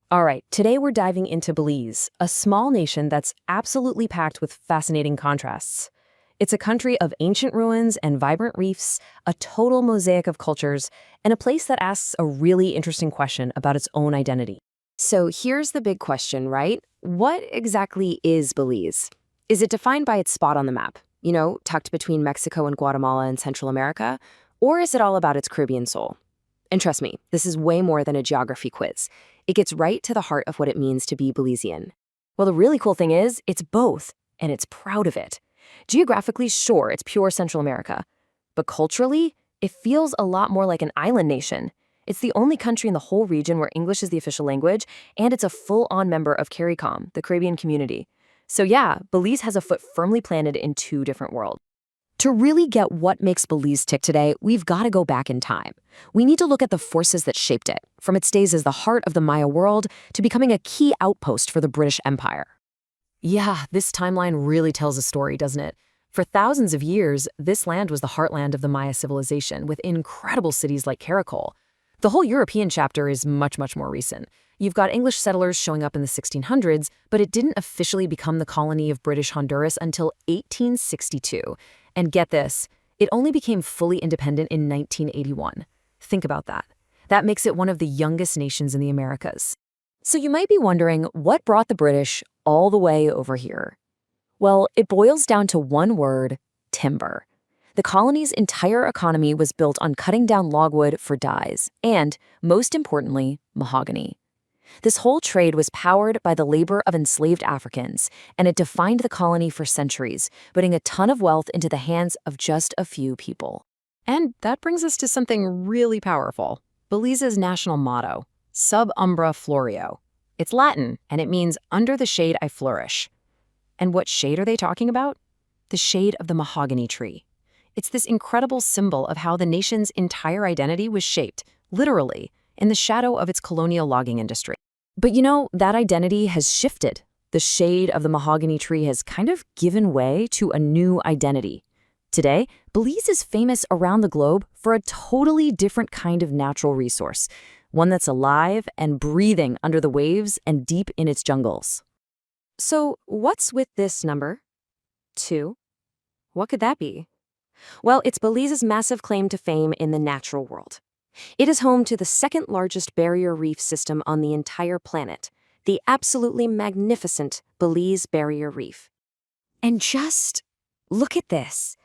All right, today we're diving into Belize, a small nation that's absolutely packed with fascinating contrasts. It's a country of ancient ruins and vibrant reefs, a total mosaic of cultures, and a place that asks a really interesting question about its own identity. So here's the big question, right? What exactly is Belize? Is it defined by its spot on the map, tucked between Mexico and Guatemala and Central America? Or is it all about its Caribbean soul? And trust me, this is way more than a geography quiz. It gets right to the heart of what it means to be Belizean. Well, the really cool thing is, it's both, and it's proud of it. Geographically, sure, it's pure Central America. But culturally, it feels a lot more like an island nation. It's the only country in the whole region where English is the official language, and it's a full-on member of CARICOM, the Caribbean community. So yeah, Belize has a foot firmly planted in two different worlds. To really get what makes Belize tick today, we've got to go back in time. We need to look at the forces that shaped it, from its days as the heart of the Maya world to becoming a key outpost for the British Empire. Yeah, this timeline really tells a story, doesn't it? For thousands of years, this land was the heartland of the Maya civilization, with incredible cities like Caracol. The whole European chapter is much, much more recent. You've got English settlers showing up in the 1600s, but it didn't officially become the colony of British Honduras until 1862. And get this, it only became fully independent in 1981. Think about that. That makes it one of the youngest nations in the Americas. So you might be wondering, what brought the British all the way over here? Well, it boils down to one word: timber. The colony's entire economy was built on cutting down logwood for dyes and, most importantly, mahogany. This whole trade was powered by the labor of enslaved Africans, and it defined the colony for centuries, putting a ton of wealth into the hands of just a few people. And that brings us to something really powerful: Belize's national motto, Sub Umbra Floreo. It's Latin, and it means under the shade I flourish. And what shade are they talking about? The shade of the mahogany tree. It's this incredible symbol of how the nation's entire identity was shaped, literally, in the shadow of its colonial logging industry. But that identity has shifted. The shade of the mahogany tree has kind of given way to a new identity. Today, Belize is famous around the globe for a totally different kind of natural resource, one that's alive and breathing under the waves and deep in its jungles. So what's with this number? 2? What could that be? Well, it's Belize's massive claim to fame in the natural world. It is home to the second largest barrier reef system on the entire planet, the absolutely magnificent Belize Barrier Reef. And just look at this.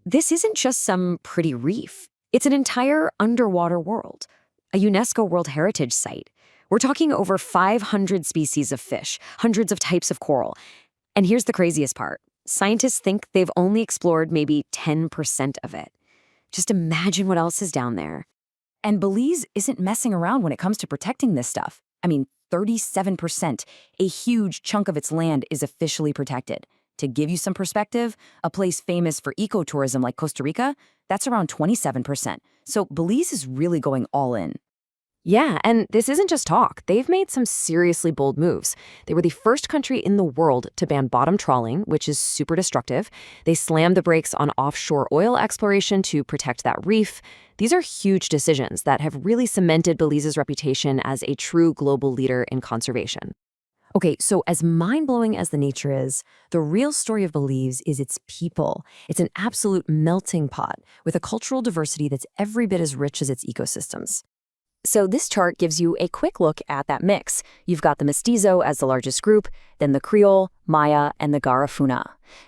This isn't just some pretty reef. It's an entire underwater world, a UNESCO World Heritage Site. We're talking over 500 species of fish, hundreds of types of coral. And here's the craziest part. Scientists think they've only explored maybe 10% of it. Just imagine what else is down there. And Belize isn't messing around when it comes to protecting this stuff. 37%, a huge chunk of its land, is officially protected. To give you some perspective, a place famous for ecotourism like Costa Rica, that's around 27%. So Belize is really going all in. Yeah, and this isn't just talk. They've made some seriously bold moves. They were the first country in the world to ban bottom trawling, which is super destructive. They slammed the brakes on offshore oil exploration to protect that reef. These are huge decisions that have really cemented Belize's reputation as a true global leader in conservation. Okay, so as mind-blowing as the nature is, the real story of Belize is its people. It's an absolute melting pot with a cultural diversity that's every bit as rich as its ecosystems. So this chart gives you a quick look at that mix. You've got the Mestizo as the largest group, then the Creole, Maya, and the Garifuna.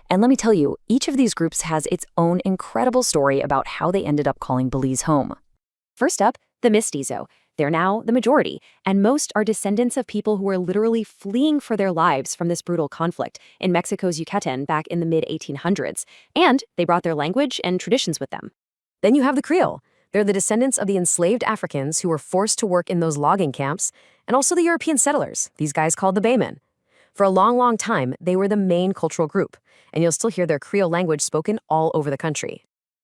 And let me tell you, each of these groups has its own incredible story about how they ended up calling Belize home. First up, the Mestizo. They're now the majority, and most are descendants of people who were literally fleeing for their lives from this brutal conflict in Mexico's Yucatan back in the mid-1800s. And they brought their language and traditions with them. Then you have the Creole. They're the descendants of the enslaved Africans who were forced to work in those logging camps, and also the European settlers, these guys called the Baymen. For a long, long time, they were the main cultural group, and you'll still hear their Creole language spoken all over the country.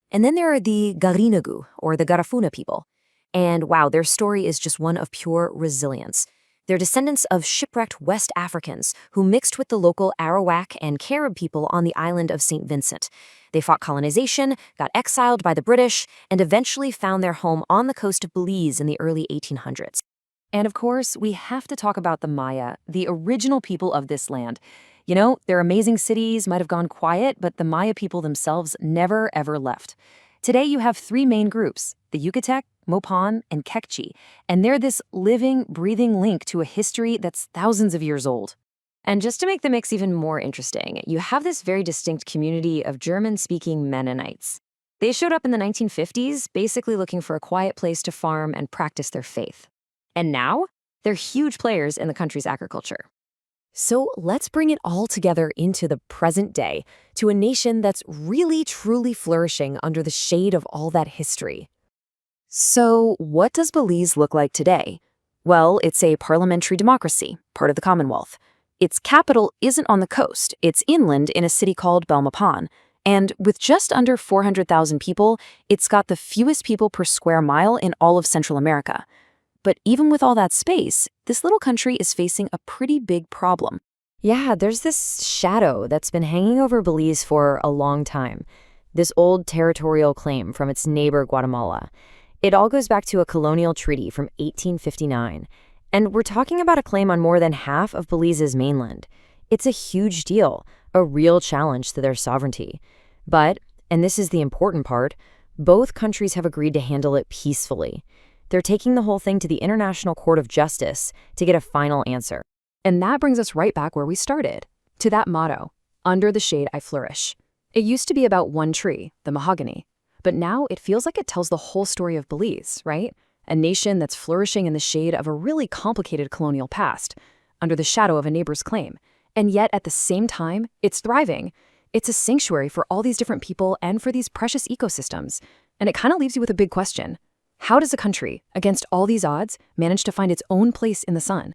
And then there are the Garinagu, or the Garifuna people. And wow, their story is just one of pure resilience. They're descendants of shipwrecked West Africans who mixed with the local Arawak and Carib people on the island of St. Vincent. They fought colonization, got exiled by the British, and eventually found their home on the coast of Belize in the early 1800s. And of course, we have to talk about the Maya, the original people of this land. Their amazing cities might have gone quiet, but the Maya people themselves never, ever left. Today, you have three main groups, the Yucatec, Mopan, and Kekchi, and they're this living, breathing link to a history that's thousands of years old. And just to make the mix even more interesting, you have this very distinct community of German-speaking Mennonites. They showed up in the 1950s, basically looking for a quiet place to farm and practice their faith. And now, they're huge players in the country's agriculture. So let's bring it all together into the present day, to a nation that's really, truly flourishing under the shade of all that history. So what does Belize look like today? Well, it's a parliamentary democracy, part of the Commonwealth. Its capital isn't on the coast, it's inland in a city called Belmopan. And with just under 400,000 people, it's got the fewest people per square mile in all of Central America. But even with all that space, this little country is facing a pretty big problem. Yeah, there's this shadow that's been hanging over Belize for a long time. This old territorial claim from its neighbor Guatemala. It all goes back to a colonial treaty from 1859. And we're talking about a claim on more than half of Belize's mainland. It's a huge deal, a real challenge to their sovereignty. But, and this is the important part, both countries have agreed to handle it peacefully. They're taking the whole thing to the International Court of Justice to get a final answer. And that brings us right back where we started, to that motto, "Under the shade I flourish." It used to be about one tree, the mahogany, but now it feels like it tells the whole story of Belize, right? A nation that's flourishing in the shade of a really complicated colonial past, under the shadow of a neighbor's claim. And yet, at the same time, it's thriving. It's a sanctuary for all these different people and for these precious ecosystems. And it kind of leaves you with a big question. How does a country, against all these odds, manage to find its own place in the sun?